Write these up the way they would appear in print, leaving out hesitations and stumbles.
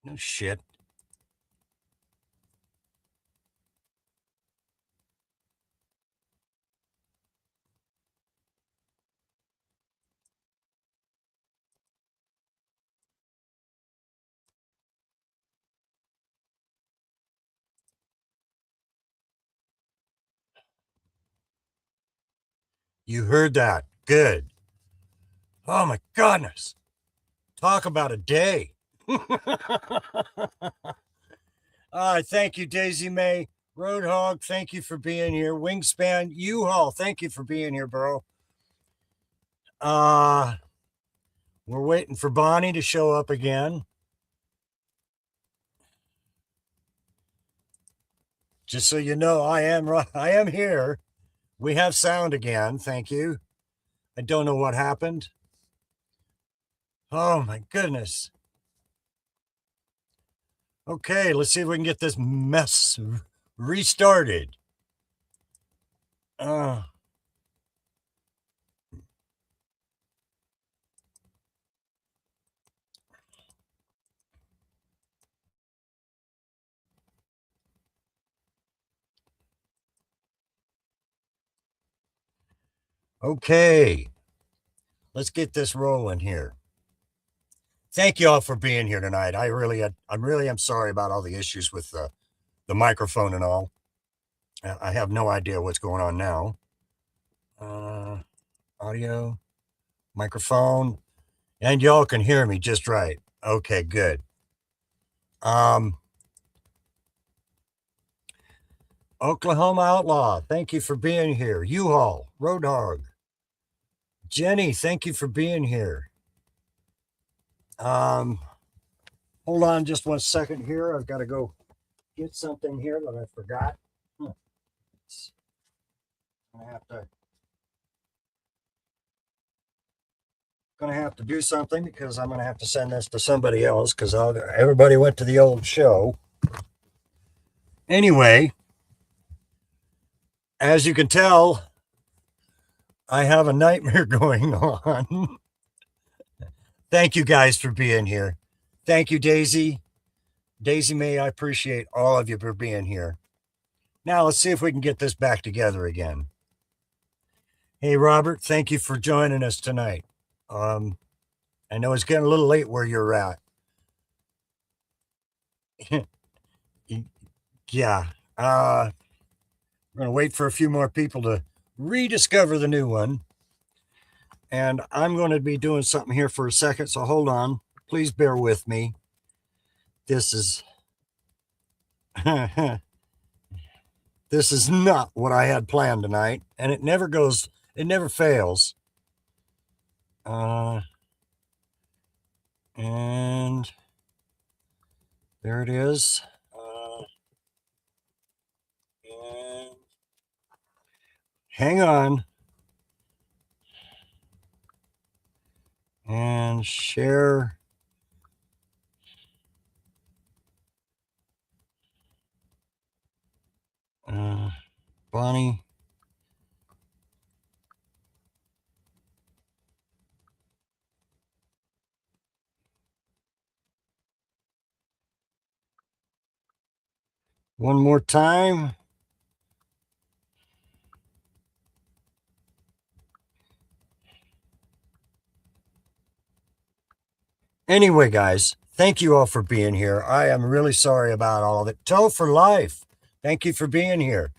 No shit. You heard that. Good. Oh my goodness. Talk about a day. Thank you, Daisy May. Roadhog, thank you for being here. Wingspan, U-Haul, thank you for being here, bro. Uh, we're waiting for Bonnie to show up again. Just so you know, I am here. We have sound again. Thank you. I don't know what happened. Oh my goodness. Okay, let's see if we can get this mess restarted. Uh, okay, let's get this rolling here. Thank you all for being here tonight. I really am sorry about all the issues with the microphone and all. I have no idea what's going on now. Uh, audio, microphone, and y'all can hear me just right. Okay, good. Um, Oklahoma Outlaw, thank you for being here. U-Haul, Roadhog, Jenny, thank you for being here. Um, hold on just 1 second here. I've got to go get something here that I forgot. I have to going to have to do something because I'm going to have to send this to somebody else because everybody went to the old show. Anyway, as you can tell, I have a nightmare going on. Thank you guys for being here. Thank you, Daisy. Daisy May, I appreciate all of you for being here. Now let's see if we can get this back together again. Hey, Robert, thank you for joining us tonight. I know it's getting a little late where you're at. Yeah. We're going to wait for a few more people to rediscover the new one. And I'm going to be doing something here for a second. So hold on. Please bear with me. This is. This is not what I had planned tonight. And it never goes, it never fails. And there it is. And hang on. And share. Bonnie. One more time. Anyway, guys, thank you all for being here. I am really sorry about all of it. Toe for life. Thank you for being here.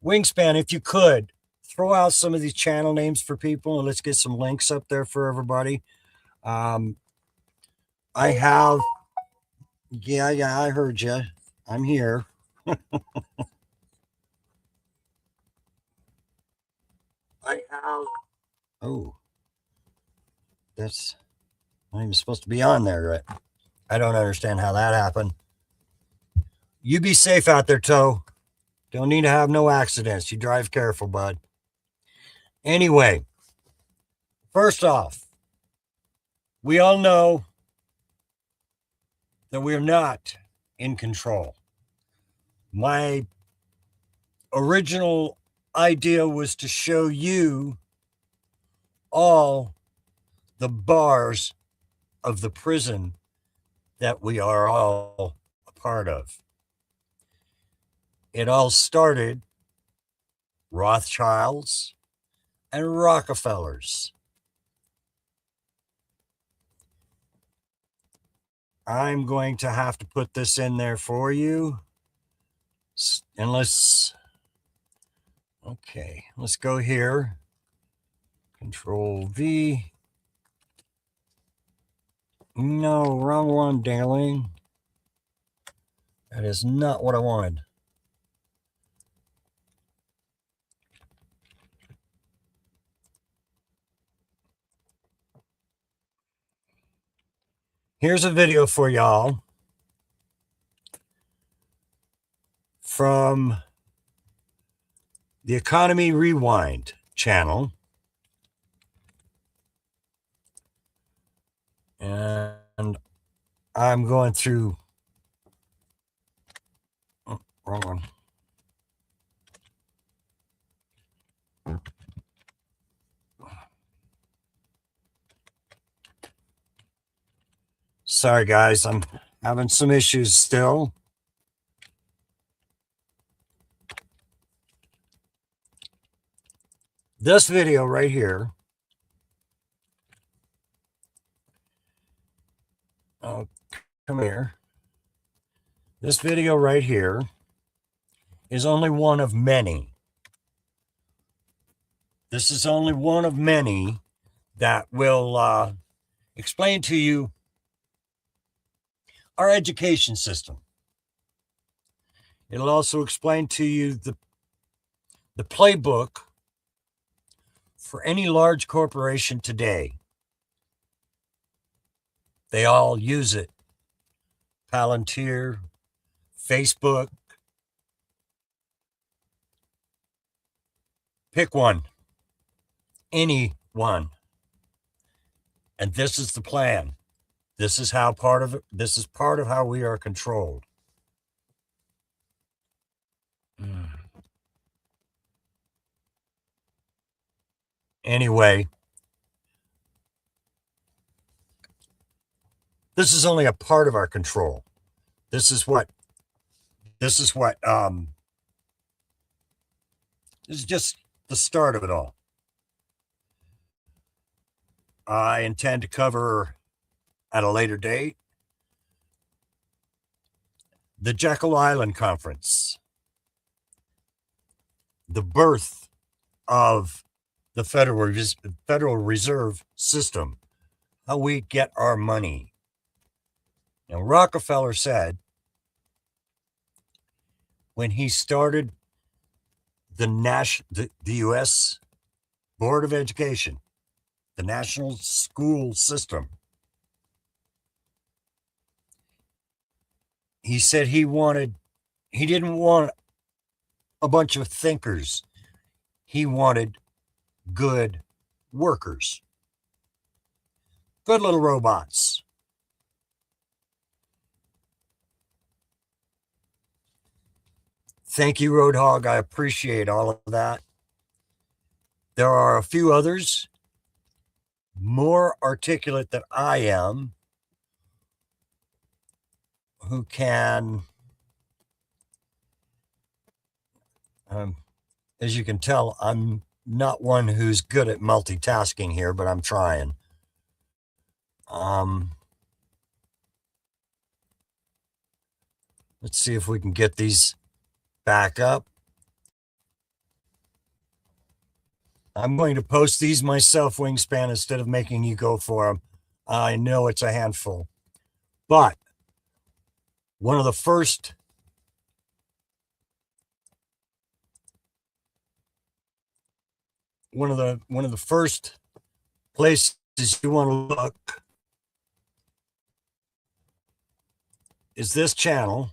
Wingspan, if you could, throw out some of these channel names for people and let's get some links up there for everybody. I have, yeah, I heard you. I'm here. I have, oh, that's not even supposed to be on there, right? I don't understand how that happened. You be safe out there, Toe. Don't need to have no accidents. You drive careful, bud. Anyway, first off, we all know that we're not in control. My original idea was to show you all the bars of the prison that we are all a part of. It all started Rothschilds and Rockefellers. I'm going to have to put this in there for you. Unless, okay, let's go here. Control V. No, wrong one, darling. That is not what I wanted. Here's a video for y'all from the Economy Rewind channel. And I'm going through, oh, wrong one. Sorry, guys, I'm having some issues still. This video right here. Oh, come here. This video right here is only one of many. This is only one of many that will explain to you our education system. It'll also explain to you the playbook for any large corporation today. They all use it. Palantir, Facebook. Pick one. Any one. And this is the plan. This is how part of it, this is part of how we are controlled. Anyway, this is only a part of our control. This is just the start of it all. I intend to cover at a later date the Jekyll Island Conference, the birth of the Federal Reserve System, how we get our money. Now, Rockefeller said when he started the U.S. Board of Education, the national school system, he said he didn't want a bunch of thinkers. He wanted good workers, good little robots. Thank you, Roadhog. I appreciate all of that. There are a few others more articulate than I am who can, as you can tell, I'm not one who's good at multitasking here, but I'm trying. Let's see if we can get these back up. I'm going to post these myself, Wingspan, instead of making you go for them. I know it's a handful, but one of the first places you want to look is this channel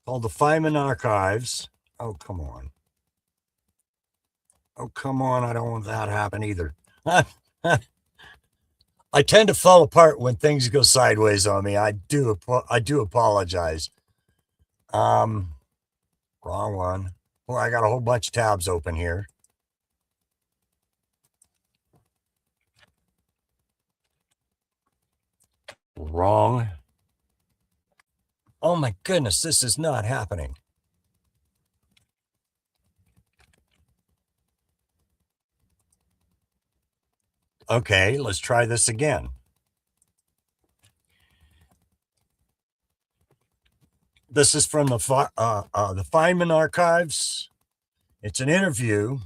called the Feynman Archives. Oh, come on. Oh, come on. I don't want that to happen either. I tend to fall apart when things go sideways on me. I do apologize. Wrong one. Well, I got a whole bunch of tabs open here. Wrong. Oh my goodness, this is not happening. Okay, let's try this again. This is from the Feynman archives. It's an interview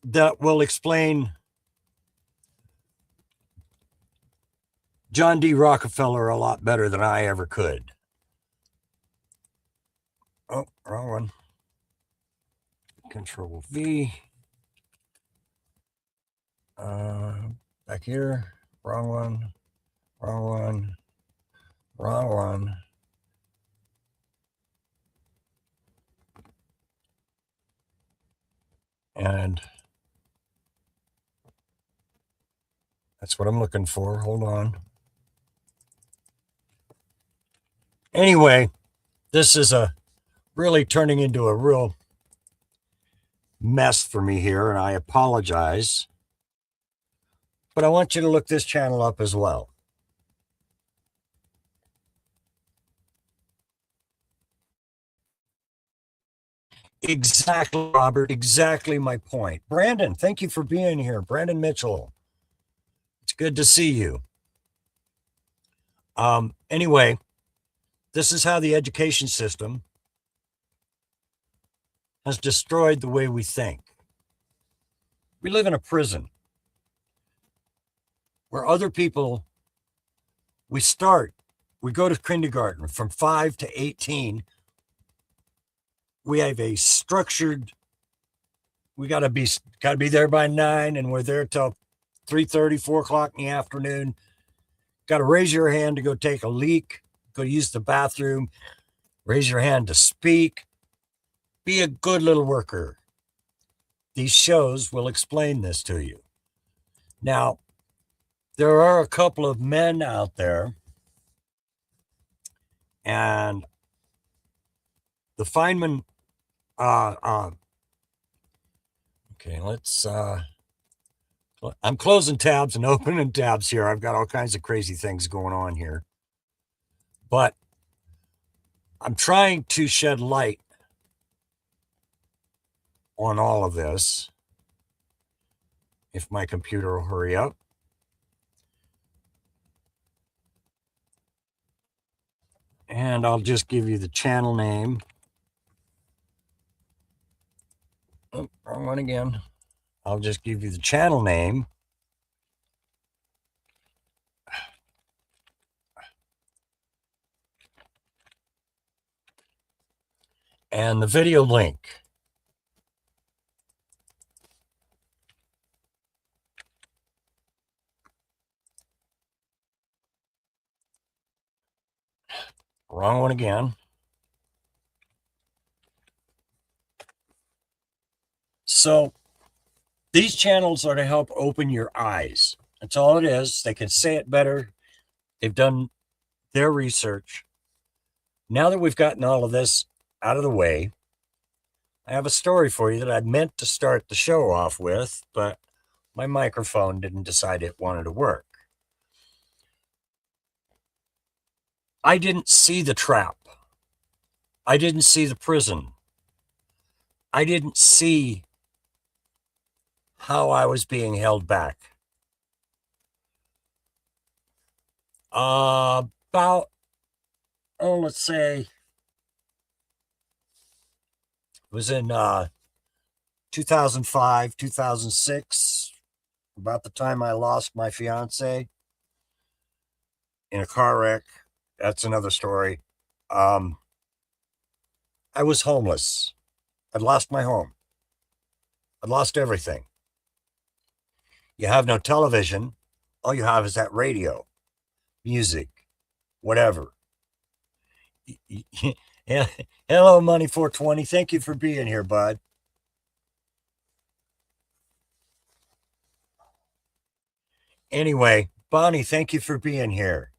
that will explain John D. Rockefeller a lot better than I ever could. Oh, wrong one. Control V. Back here. Wrong one. Wrong one. Wrong one. And that's what I'm looking for. Hold on. Anyway, this is really turning into a real mess for me here, and I apologize. But I want you to look this channel up as well. Exactly, Robert. Exactly my point. Brandon, thank you for being here. Brandon Mitchell. It's good to see you. Anyway, this is how the education system has destroyed the way we think. We live in a prison where other people, we go to kindergarten from 5 to 18. We have a structured, we got to be there by 9, and we're there till 3:30, 4 o'clock in the afternoon. Got to raise your hand to go take a leak, go use the bathroom, raise your hand to speak. Be a good little worker. These shows will explain this to you. Now, there are a couple of men out there, and the Feynman, okay, I'm closing tabs and opening tabs here. I've got all kinds of crazy things going on here. But I'm trying to shed light on all of this. If my computer will hurry up. And I'll just give you the channel name. Oh, wrong one again. I'll just give you the channel name. And the video link. Wrong one again. So these channels are to help open your eyes. That's all it is. They can say it better. They've done their research. Now that we've gotten all of this out of the way, I have a story for you that I'd meant to start the show off with, but my microphone didn't decide it wanted to work. I didn't see the trap. I didn't see the prison. I didn't see how I was being held back. Let's say it was in 2005, 2006, about the time I lost my fiance in a car wreck. That's another story. I was homeless. I'd lost my home. I'd lost everything. You have no television. All you have is that radio, music, whatever. Yeah. Hello, Money 420. Thank you for being here, bud. Anyway, Bonnie, thank you for being here.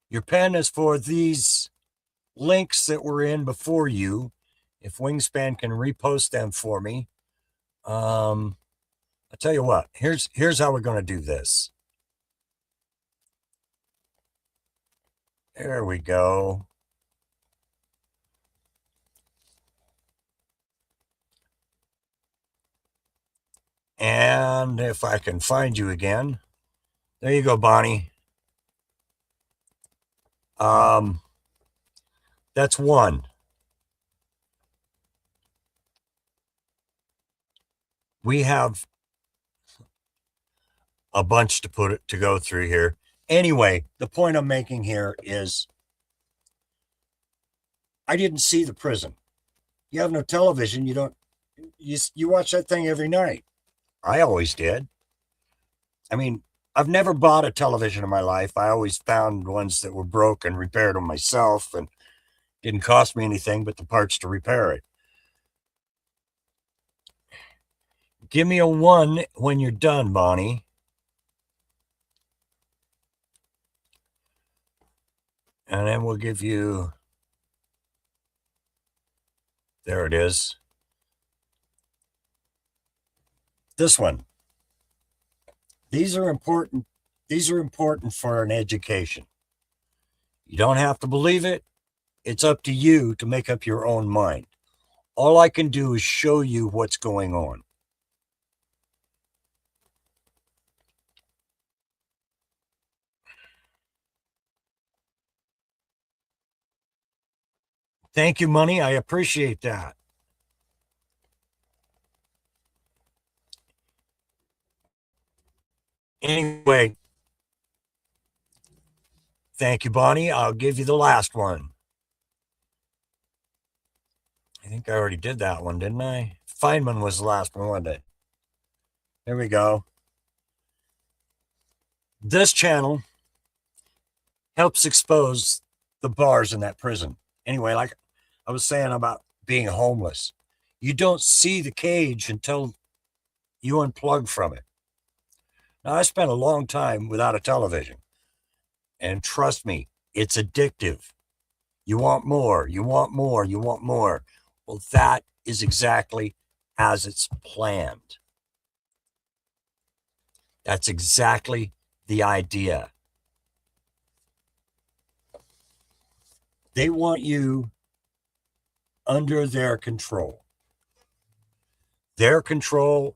Your pen is for these links that were in before you. If Wingspan can repost them for me. I tell you what, here's how we're going to do this. There we go. And if I can find you again, there you go, Bonnie. Um, that's one. We have a bunch to go through here. Anyway, the point I'm making here is I didn't see the prison. You have no television. You don't. You watch that thing every night. I always did. I mean, I've never bought a television in my life. I always found ones that were broke and repaired them myself, and didn't cost me anything but the parts to repair it. Give me a one when you're done, Bonnie. And then we'll give you, there it is. This one. These are important. These are important for an education. You don't have to believe it. It's up to you to make up your own mind. All I can do is show you what's going on. Thank you, money. I appreciate that. Anyway, thank you, Bonnie. I'll give you the last one. I think I already did that one, didn't I? Feynman was the last one, wasn't it? There we go. This channel helps expose the bars in that prison. Anyway, like I was saying about being homeless, you don't see the cage until you unplug from it. Now, I spent a long time without a television, and trust me, it's addictive. You want more, you want more, you want more. Well, that is exactly as it's planned. That's exactly the idea. They want you under their control. Their control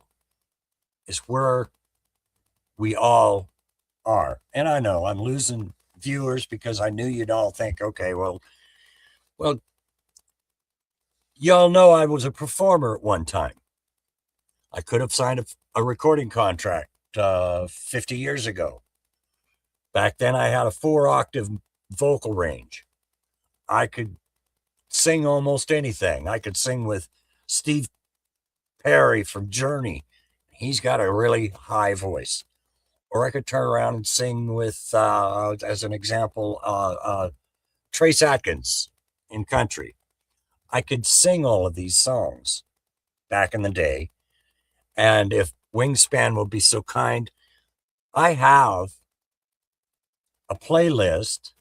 is where we all are. And I know I'm losing viewers because I knew you'd all think, okay, well, y'all know I was a performer at one time. I could have signed a recording contract 50 years ago. Back then, I had a 4-octave vocal range. I could sing almost anything. I could sing with Steve Perry from Journey. He's got a really high voice. Or I could turn around and sing with, as an example, Trace Atkins in country. I could sing all of these songs back in the day. And if Wingspan will be so kind, I have a playlist.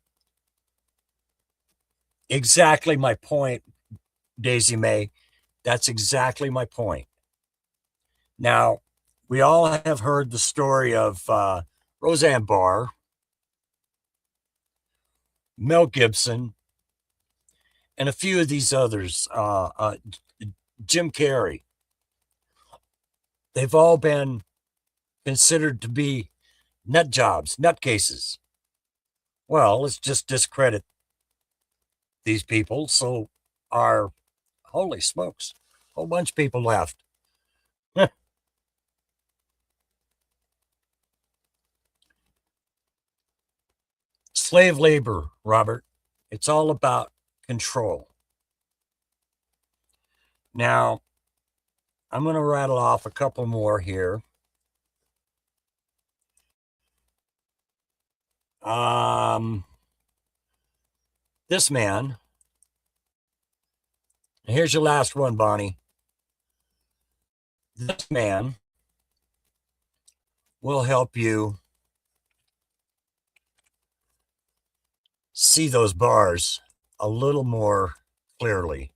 Exactly my point, Daisy May. That's exactly my point. Now, we all have heard the story of Roseanne Barr, Mel Gibson, and a few of these others, Jim Carrey. They've all been considered to be nut jobs, nutcases. Well, let's just discredit these people. So our, holy smokes, a whole bunch of people left. Slave labor, Robert. It's all about control. Now, I'm going to rattle off a couple more here. This man, here's your last one, Bonnie. This man will help you see those bars a little more clearly.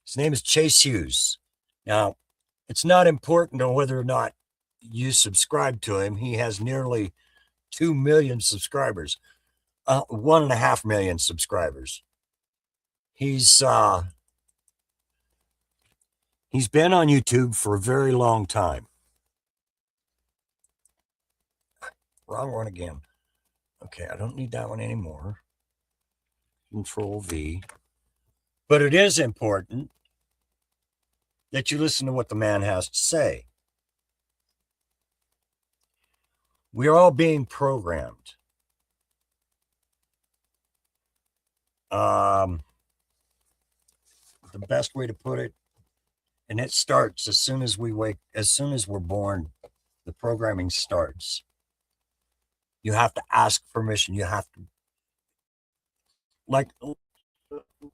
His name is Chase Hughes. Now, it's not important on whether or not you subscribe to him. He has nearly 2 million subscribers, 1.5 million subscribers. He's been on YouTube for a very long time. Wrong one again. Okay, I don't need that one anymore. Control V. But it is important that you listen to what the man has to say. We are all being programmed. The best way to put it, and it starts as soon as we're born, the programming starts. You have to ask permission. You have to,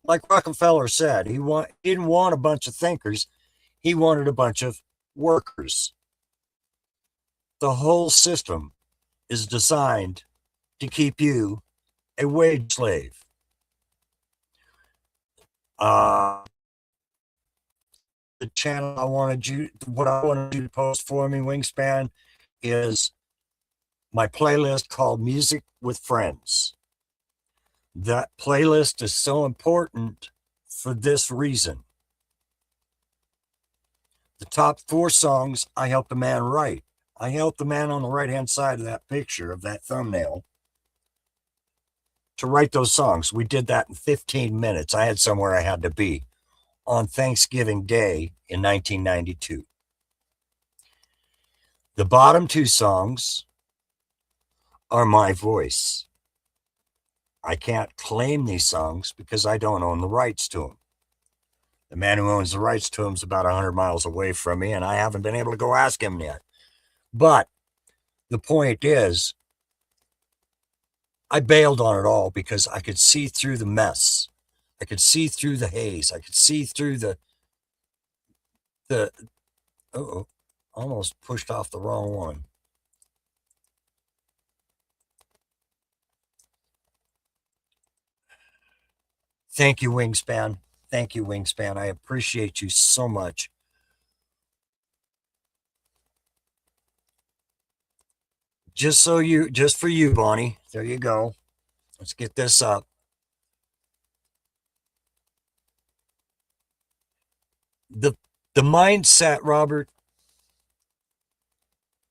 like Rockefeller said, he didn't want a bunch of thinkers. He wanted a bunch of workers. The whole system is designed to keep you a wage slave. The channel what I wanted you to post for me, Wingspan, is my playlist called Music with Friends. That playlist is so important for this reason. The top 4 songs I helped the man write. I helped the man on the right-hand side of that picture, of that thumbnail, to write those songs. We did that in 15 minutes. I had somewhere I had to be on Thanksgiving Day in 1992. The bottom 2 songs are my voice. I can't claim these songs because I don't own the rights to them. The man who owns the rights to them is about 100 miles away from me, and I haven't been able to go ask him yet. But the point is, I bailed on it all because I could see through the mess. I could see through the haze. I could see through almost pushed off the wrong one. Thank you, Wingspan. Thank you, Wingspan. I appreciate you so much. Just for you, Bonnie. There you go. Let's get this up. The mindset, Robert,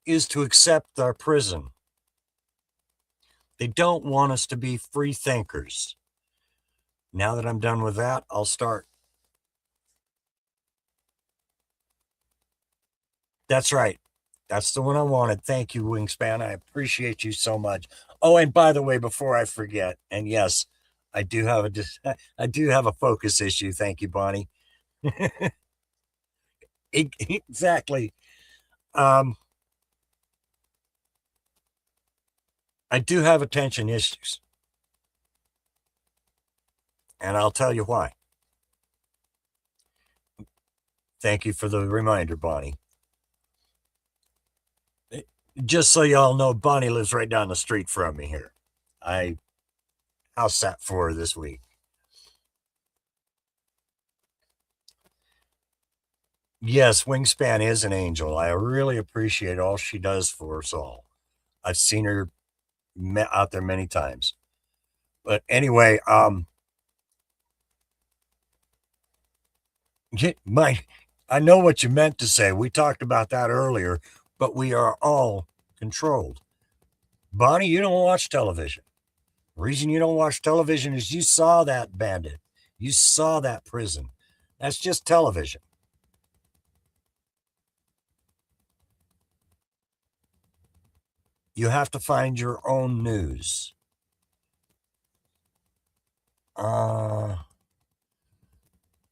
is to accept our prison. They don't want us to be free thinkers. Now that I'm done with that, I'll start. That's right. That's the one I wanted. Thank you, Wingspan. I appreciate you so much. Oh, and by the way, before I forget, and yes, I do have a focus issue. Thank you, Bonnie. Exactly. I do have attention issues. And I'll tell you why. Thank you for the reminder, Bonnie. Just so y'all know, Bonnie lives right down the street from me here. I house sat for her this week. Yes, Wingspan is an angel. I really appreciate all she does for us all. I've seen her out there many times. But anyway, I know what you meant to say. We talked about that earlier, but we are all controlled. Bonnie, you don't watch television. The reason you don't watch television is you saw that bandit. You saw that prison. That's just television. You have to find your own news.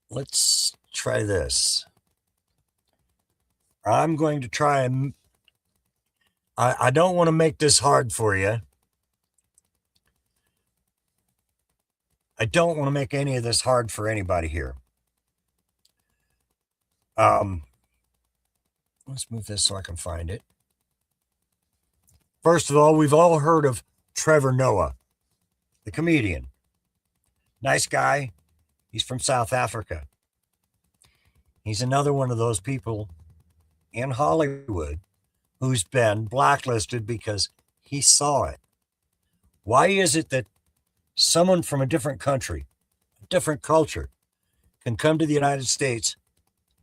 Let's try this. I'm going to try and I don't want to make this hard for you. I don't want to make any of this hard for anybody here. Let's move this so I can find it. First of all, we've all heard of Trevor Noah, the comedian. Nice guy. He's from South Africa. He's another one of those people in Hollywood who's been blacklisted because he saw it. Why is it that someone from a different country, a different culture, can come to the United States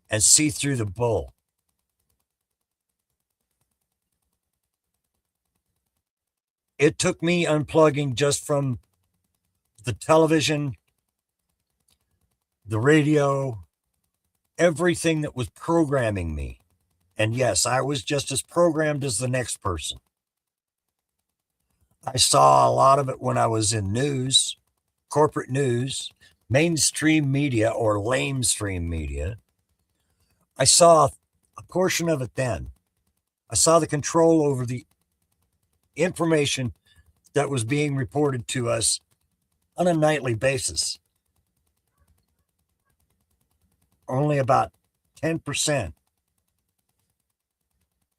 and see through the bull? It took me unplugging just from the television, the radio, everything that was programming me. And yes, I was just as programmed as the next person. I saw a lot of it when I was in news, corporate news, mainstream media or lamestream media. I saw a portion of it then. I saw the control over the information that was being reported to us on a nightly basis. Only about 10%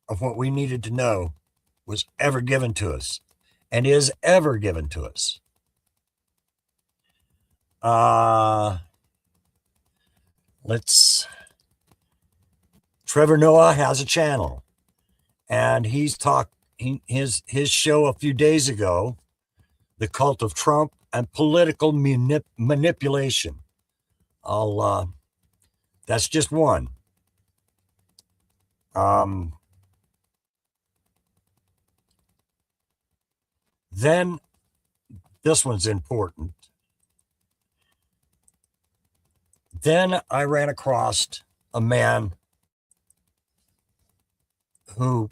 of what we needed to know was ever given to us and is ever given to us. Let's. Trevor Noah has a channel, and he's talked his show a few days ago, The Cult of Trump and Political Manipulation. That's just one. Then this one's important. Then I ran across a man who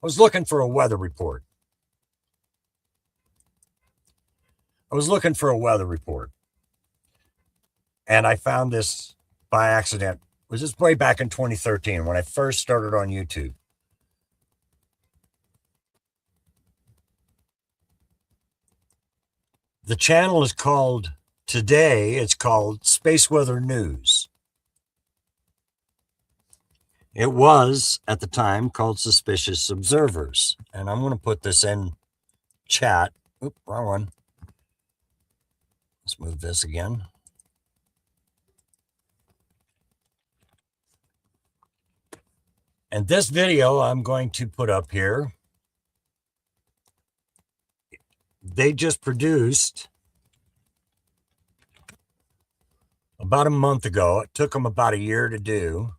was looking for a weather report. And I found this by accident. It was just way back in 2013 when I first started on YouTube. The channel is called, today, it's called Space Weather News. It was, at the time, called Suspicious Observers. And I'm going to put this in chat. Oop, wrong one. Let's move this again. And this video I'm going to put up here, they just produced about a month ago. It took them about a year to do.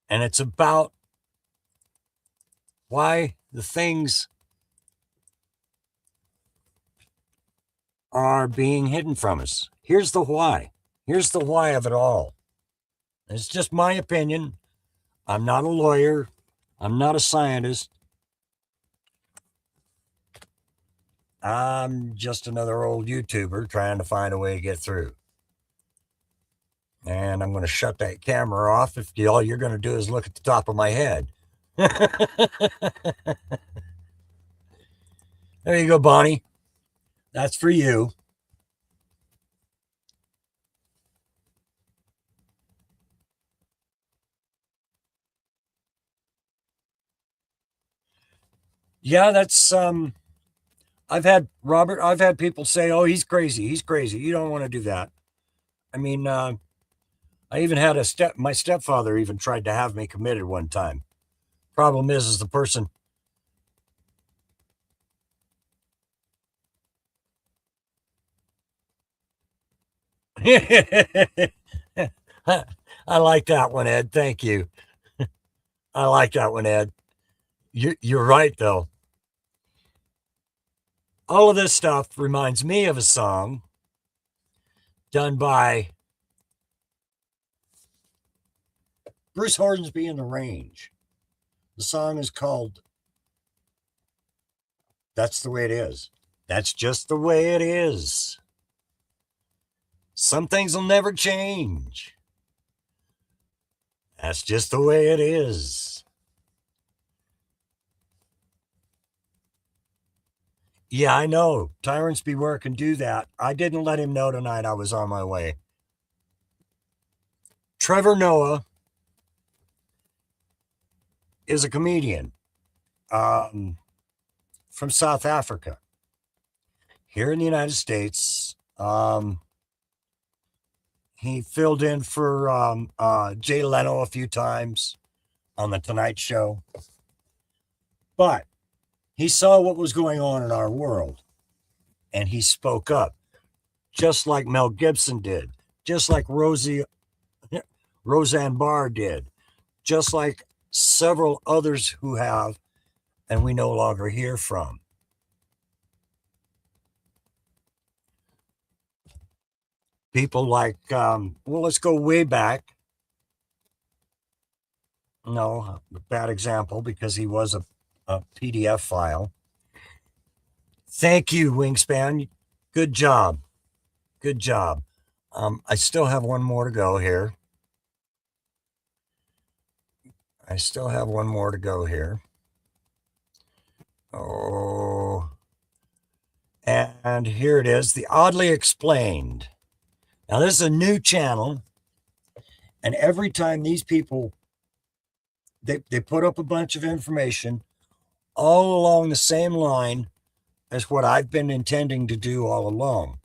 And it's about why the things are being hidden from us. Here's the why. Here's the why of it all. It's just my opinion. I'm not a lawyer. I'm not a scientist. I'm just another old YouTuber trying to find a way to get through. And I'm going to shut that camera off if all you're going to do is look at the top of my head. There you go, Bonnie. That's for you. Yeah, that's I've had people say, "Oh, he's crazy. He's crazy." You don't want to do that. I mean, I even had my stepfather even tried to have me committed one time. Problem is the person I like that one, Ed. Thank you. I like that one, Ed. You're right, though. All of this stuff reminds me of a song done by Bruce Hornsby and the Range. The song is called That's the Way It Is. That's just the way it is. Some things will never change. That's just the way it is. Yeah, I know. Tyrants Beware can do that. I didn't let him know tonight I was on my way. Trevor Noah is a comedian. from South Africa here in the United States. He filled in for Jay Leno a few times on the Tonight Show, but he saw what was going on in our world, and he spoke up, just like Mel Gibson did, just like Roseanne Barr did, just like several others who have, and we no longer hear from. People like, well, let's go way back. No, bad example because he was a PDF file. Thank you, Wingspan. Good job. Good job. I still have one more to go here. I still have one more to go here. Oh, and here it is, the Oddly Explained. Now, this is a new channel, and every time these people, they put up a bunch of information all along the same line as what I've been intending to do all along,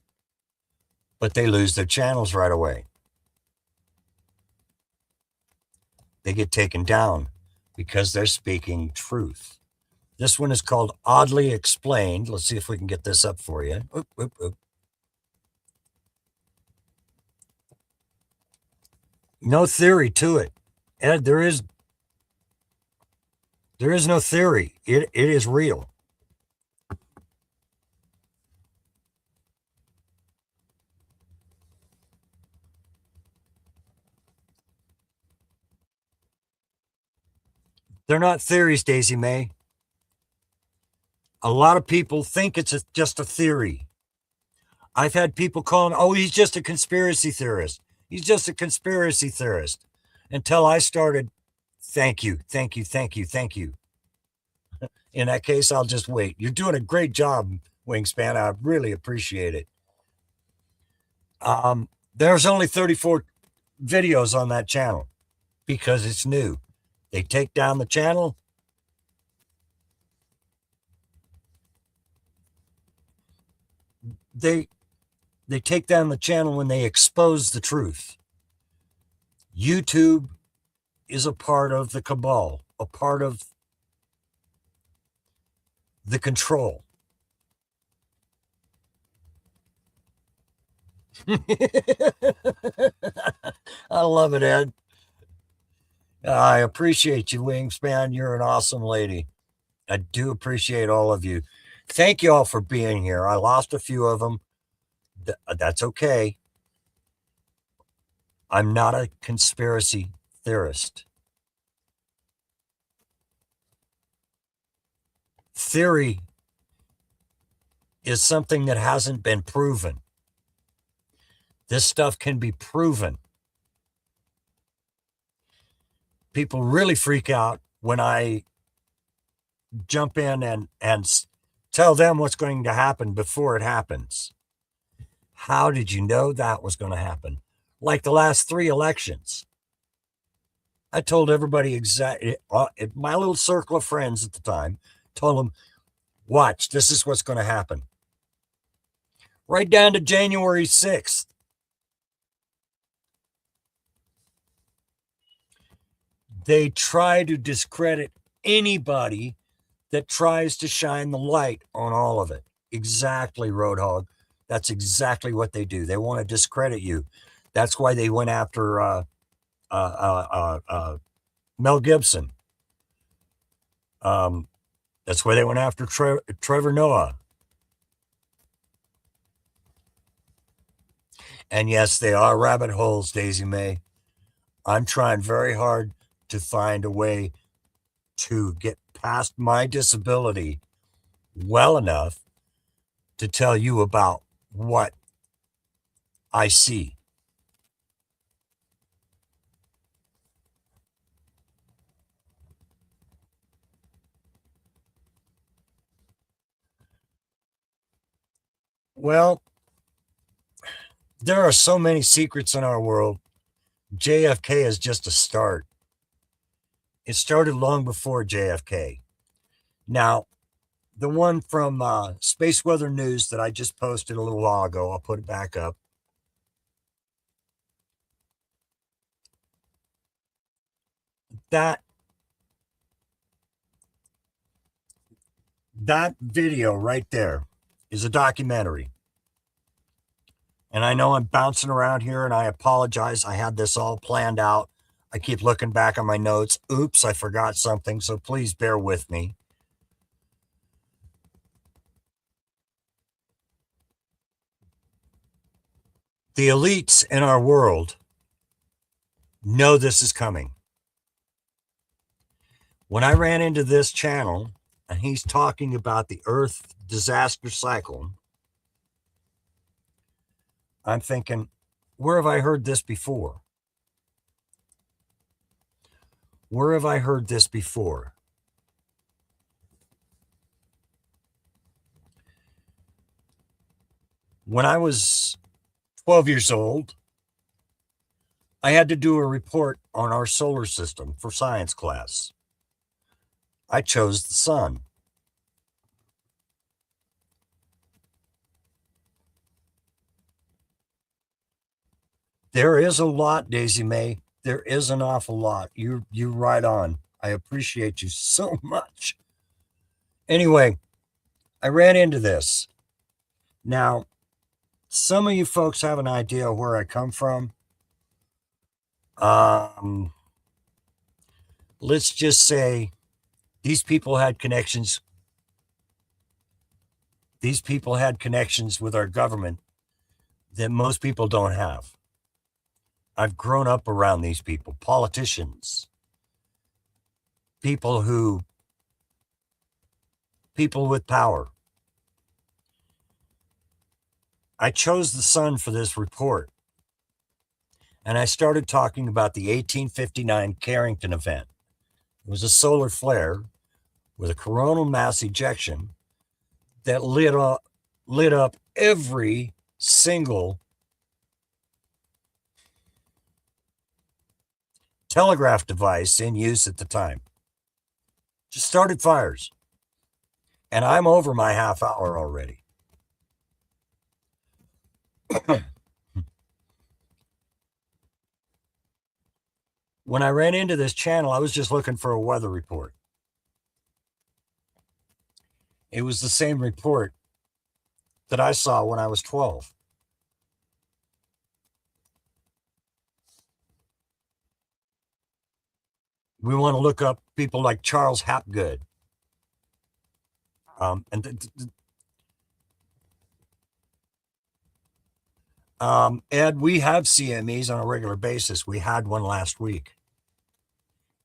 but they lose their channels right away. They get taken down because they're speaking truth. This one is called Oddly Explained. Let's see if we can get this up for you. Oop, oop, oop. No theory to it. Ed, there is no theory. It is real. They're not theories, Daisy May. A lot of people think it's just a theory. I've had people calling, oh, he's just a conspiracy theorist. He's just a conspiracy theorist. Until I started, thank you, thank you, thank you, thank you. In that case, I'll just wait. You're doing a great job, Wingspan. I really appreciate it. There's only 34 videos on that channel because it's new. They take down the channel. They take down the channel when they expose the truth. YouTube is a part of the cabal, a part of the control. I love it, Ed. I appreciate you, Wingspan. You're an awesome lady. I do appreciate all of you. Thank you all for being here. I lost a few of them. That's okay. I'm not a conspiracy theorist. Theory is something that hasn't been proven. This stuff can be proven. People really freak out when I jump in and tell them what's going to happen before it happens. How did you know that was going to happen? Like the last 3 elections. I told everybody exactly, my little circle of friends at the time, told them, watch, this is what's going to happen. Right down to January 6th. They try to discredit anybody that tries to shine the light on all of it. Exactly, Roadhog. That's exactly what they do. They want to discredit you. That's why they went after Mel Gibson. That's why they went after Trevor Noah. And yes, they are rabbit holes, Daisy May. I'm trying very hard to find a way to get past my disability well enough to tell you about what I see. Well, there are so many secrets in our world. JFK is just a start. It started long before JFK. Now, The one from Space Weather News that I just posted a little while ago. I'll put it back up. That that video right there is a documentary. And I know I'm bouncing around here and I apologize. I had this all planned out. I keep looking back on my notes. Oops, I forgot something. So please bear with me. The elites in our world know this is coming. When I ran into this channel and he's talking about the Earth disaster cycle, I'm thinking, where have I heard this before? Where have I heard this before? When I was 12 years old, I had to do a report on our solar system for science class. I chose the sun. There is a lot, Daisy May. There is an awful lot. You're right on. I appreciate you so much. Anyway, I ran into this. Now, some of you folks have an idea where I come from. Um, let's just say these people had connections. These people had connections with our government that most people don't have. I've grown up around these people, politicians, people who, people with power. I chose the sun for this report, and I started talking about the 1859 Carrington event. It was a solar flare with a coronal mass ejection that lit up every single telegraph device in use at the time. Just started fires. And I'm over my half hour already. When I ran into this channel, I was just looking for a weather report. It was the same report that I saw when I was 12. We want to look up people like Charles Hapgood. Ed, we have CMEs on a regular basis. We had one last week.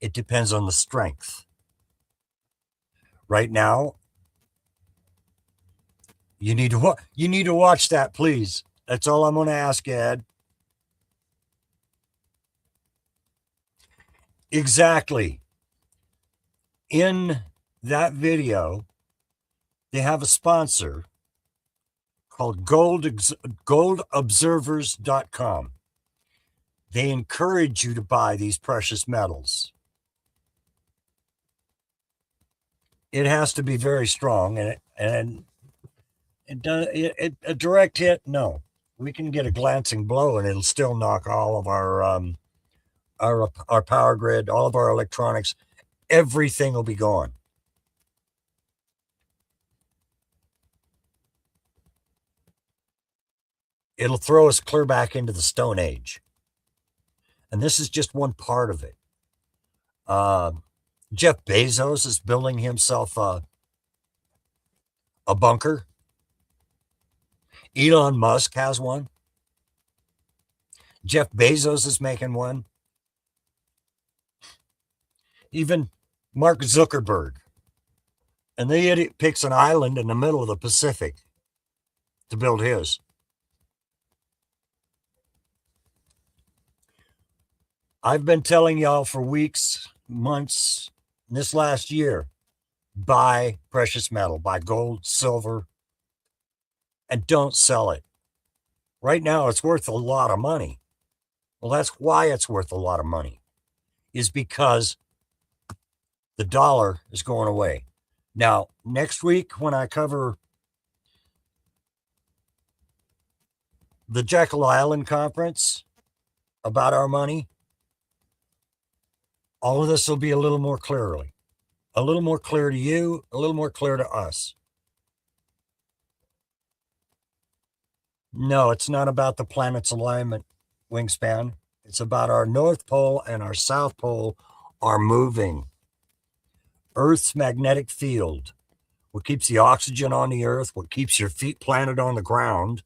It depends on the strength. Right now, you need to watch that, please. That's all I'm going to ask, Ed. Exactly. In that video, they have a sponsor called goldobservers.com. They encourage you to buy these precious metals. It has to be very strong, and a direct hit, no. We can get a glancing blow, and it'll still knock all of our power grid, all of our electronics, everything will be gone. It'll throw us clear back into the Stone Age. And this is just one part of it. Jeff Bezos is building himself a bunker. Elon Musk has one. Jeff Bezos is making one. Even Mark Zuckerberg. And the idiot picks an island in the middle of the Pacific to build his. I've been telling y'all for weeks, months, this last year, buy precious metal, buy gold, silver, and don't sell it. Right now, it's worth a lot of money. Well, that's why it's worth a lot of money, is because the dollar is going away. Now, next week, when I cover the Jekyll Island conference about our money, all of this will be a little more clearly, a little more clear to you, a little more clear to us. No, it's not about the planet's alignment, Wingspan. It's about our North Pole and our South Pole are moving. Earth's magnetic field, what keeps the oxygen on the earth, what keeps your feet planted on the ground.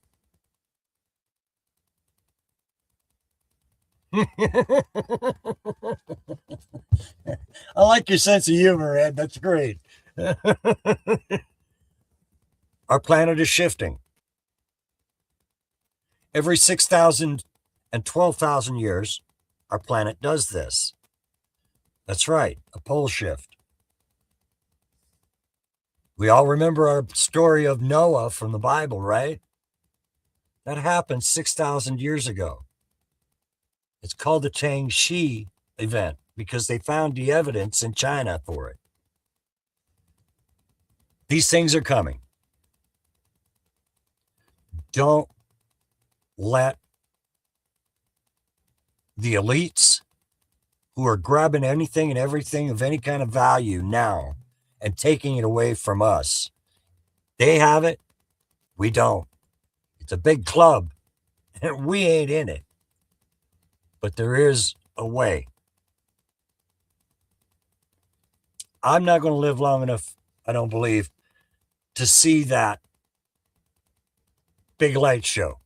I like your sense of humor, Ed. That's great. Our planet is shifting. Every 6,000 and 12,000 years, our planet does this. That's right, a pole shift. We all remember our story of Noah from the Bible, right? That happened 6,000 years ago. It's called the Chang'e event because they found the evidence in China for it. These things are coming. Don't let the elites who are grabbing anything and everything of any kind of value now and taking it away from us. They have it. We don't. It's a big club and we ain't in it. But there is a way. I'm not going to live long enough, I don't believe, to see that big light show.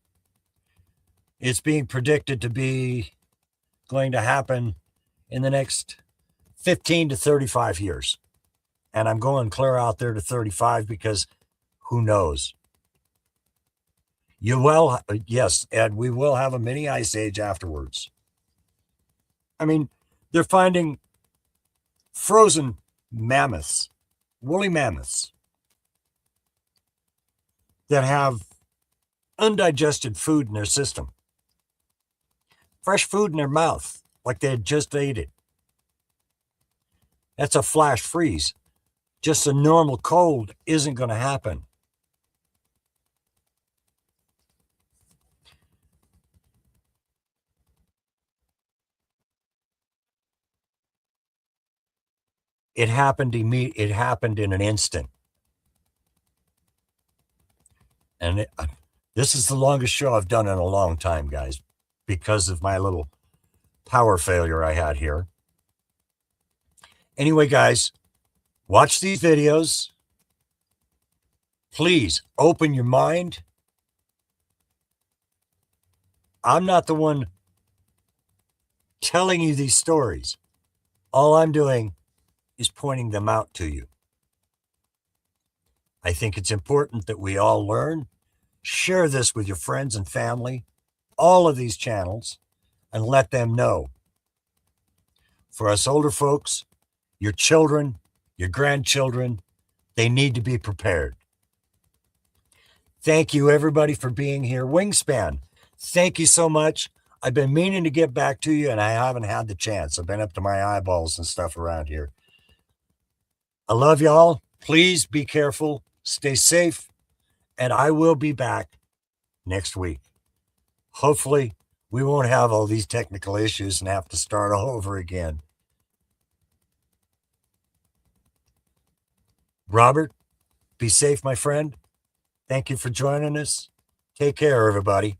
It's being predicted to be going to happen in the next 15 to 35 years. And I'm going clear out there to 35 because who knows? You will, yes, Ed, we will have a mini ice age afterwards. I mean, they're finding frozen mammoths, woolly mammoths that have undigested food in their system, fresh food in their mouth, like they had just ate it. That's a flash freeze. Just a normal cold isn't going to happen. It happened It happened in an instant, and this is the longest show I've done in a long time, guys, because of my little power failure I had here. Anyway, guys, watch these videos. Please open your mind. I'm not the one telling you these stories. All I'm doing is pointing them out to you. I think it's important that we all learn. Share this with your friends and family, all of these channels, and let them know. For us older folks, your children, your grandchildren, they need to be prepared. Thank you, everybody, for being here. Wingspan, thank you so much. I've been meaning to get back to you, and I haven't had the chance. I've been up to my eyeballs and stuff around here. I love y'all. Please be careful, stay safe, and I will be back next week. Hopefully, we won't have all these technical issues and have to start all over again. Robert, be safe, my friend. Thank you for joining us. Take care, everybody.